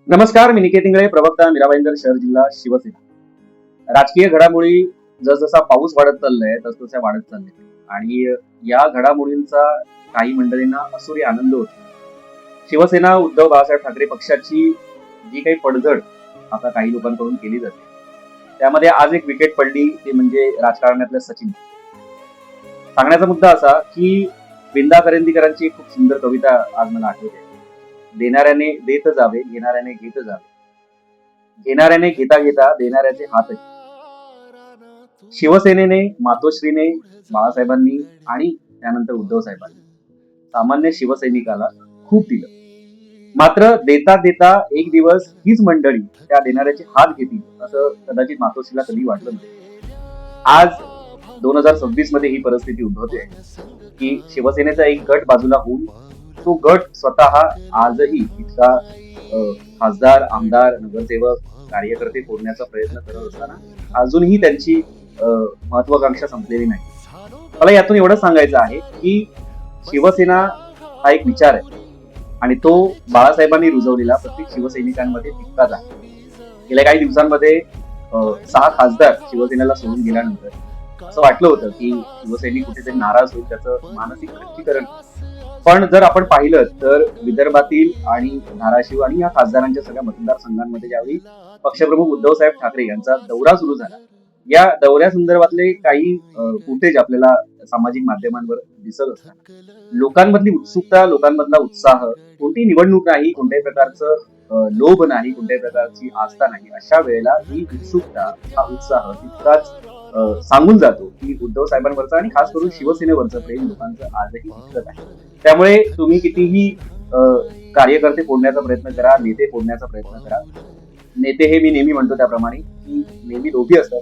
नमस्कार, मी निकेत इंगळे, प्रवक्ता मीराबाईंदर शहर जिल्हा शिवसेना. राजकीय घडामोडी जसजसा पाऊस वाढत चाललाय तसतशा वाढत चालले आणि या घडामोडींचा काही मंडळींना असुरी आनंद होतो. शिवसेना उद्धव बाळासाहेब ठाकरे पक्षाची जी काही पडझड आता काही लोकांकडून केली जाते त्यामध्ये आज एक विकेट पडली, ते म्हणजे राजकारणातल्या सचिन. सांगण्याचा मुद्दा असा की विंदा करंदीकरांची एक खूप सुंदर कविता आज मला आठवते. देणाऱ्याने देत जावे, घेणाऱ्याने घेत जावे, घेणाऱ्याने घेता घेता देणाऱ्याचे हात. शिवसेनेने, मातोश्रीने, बाळासाहेबांनी आणि त्यानंतर उद्धव साहेबांनी सामान्य शिवसैनिकाला खूप दिलं. मात्र देता देता एक दिवस हीच मंडळी त्या देणाऱ्याचे हात घेतील असं कदाचित मातोश्रीला कधी वाटलं नाही. आज 2026 मध्ये ही परिस्थिती उद्भवते की शिवसेनेचा एक गट बाजूला होऊन तो गट स्वतः आजही इतका खासदार, आमदार, नगरसेवक, कार्यकर्ते फोडण्याचा प्रयत्न करत असताना अजूनही त्यांची महत्वाकांक्षा संपलेली नाही. मला यातून एवढं सांगायचं आहे की शिवसेना हा एक विचार आहे आणि तो बाळासाहेबांनी रुजवलेला प्रत्येक शिवसैनिकांमध्ये तितकाच आहे. गेल्या काही दिवसांमध्ये 6 खासदार शिवसेनेला सोडून गेल्यानंतर असं वाटलं होतं की शिवसैनिक कुठेतरी नाराज होईल, त्याचं मानसिक खच्चीकरण. पण जर आपण पाहिलं तर विदर्भातील आणि धाराशिव आणि या खासदारांच्या सगळ्या मतदारसंघांमध्ये ज्यावेळी पक्षप्रमुख उद्धव साहेब ठाकरे यांचा दौरा सुरू झाला, या दौऱ्या संदर्भातले काही फुटेज आपल्याला सामाजिक माध्यमांवर दिसत असतात. लोकांमधली उत्सुकता, लोकांमधला उत्साह, कोणती निवडणूक नाही, कोणत्याही प्रकारचं लोभ नाही, कोणत्याही प्रकारची आस्था नाही, अशा वेळेला ही उत्सुकता, हा उत्साह तितकाच सांगून जातो की उद्धव साहेबांवरचा आणि खास करून शिवसेनेवरचं प्रेम लोकांचं आजही तितकंच आहे. त्यामुळे तुम्ही कितीही कार्यकर्ते फोडण्याचा प्रयत्न करा, नेते फोडण्याचा प्रयत्न करा, नेते हे मी नेहमी म्हणतो त्याप्रमाणे की नेहमी लोभी असतात.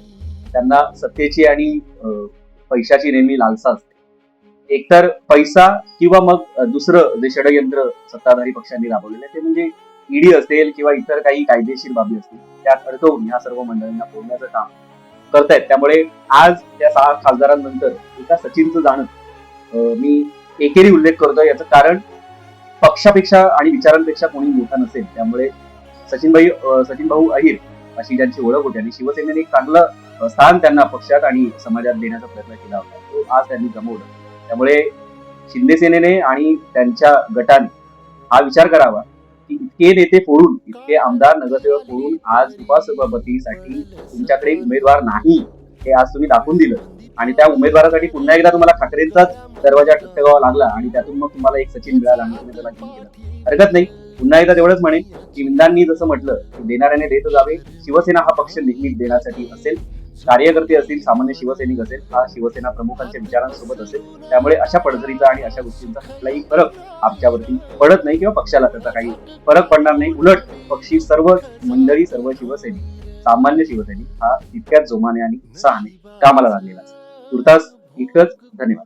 त्यांना सत्तेची आणि पैशाची नेहमी लालसा असते. एकतर पैसा किंवा मग दुसरं जे षडयंत्र सत्ताधारी पक्षांनी राबवलेलं आहे ते म्हणजे ईडी असेल किंवा इतर काही कायदेशीर बाबी असतील, त्यात अडकवून या सर्व मंडळींना फोडण्याचं काम करतायत. त्यामुळे आज त्या 6 खासदारांनंतर एका सचिनचं जाणं मी एकेरी उल्लेख करतोय. याचं कारण पक्षापेक्षा आणि विचारांपेक्षा कोणी मोठा नसेल. त्यामुळे सचिन भाऊ अहिर अशी ज्यांची ओळख होती आणि शिवसेनेने एक चांगलं स्थान त्यांना पक्षात आणि समाजात देण्याचा प्रयत्न केला होता, तो आज त्यांनी गमावला. त्यामुळे शिंदे सेनेने आणि त्यांच्या गटाने हा विचार करावा की इतके नेते फोडून, इतके आमदार, नगरसेवक फोडून आज उपसभापतीसाठी तुमच्याकडे उमेदवार नाही हे आज तुम्ही दाखवून दिलं आणि त्या उमेदवारासाठी पुन्हा एकदा तुम्हाला ठाकरेंचाच दरवाजा ठणठणावा लागला आणि त्यातून मग तुम्हाला एक सचिन मिळाला आणि तुम्ही त्याला घेऊन गेला. हरकत नाही. पुन्हा एकदा तेवढंच म्हणेन की विंदांनी जसं म्हटलं की देणाऱ्याने देत जावे, शिवसेना हा पक्ष नेहमी देण्यासाठी असेल. कार्यकर्ते असतील, सामान्य शिवसैनिक असेल, हा शिवसेना प्रमुखांच्या विचारांसोबत असेल. त्यामुळे अशा पडझडीचा आणि अशा गोष्टींचा कुठलाही फरक आमच्यावरती पडत नाही किंवा पक्षाला त्याचा काही फरक पडणार नाही. उलट पक्षी सर्व मंडळी, सर्व शिवसैनिक, सामान्य शिवसैनिक हा तितक्याच जोमाने आणि उत्साहाने कामाला लागलेला. तुर्तास इतकंच. धन्यवाद.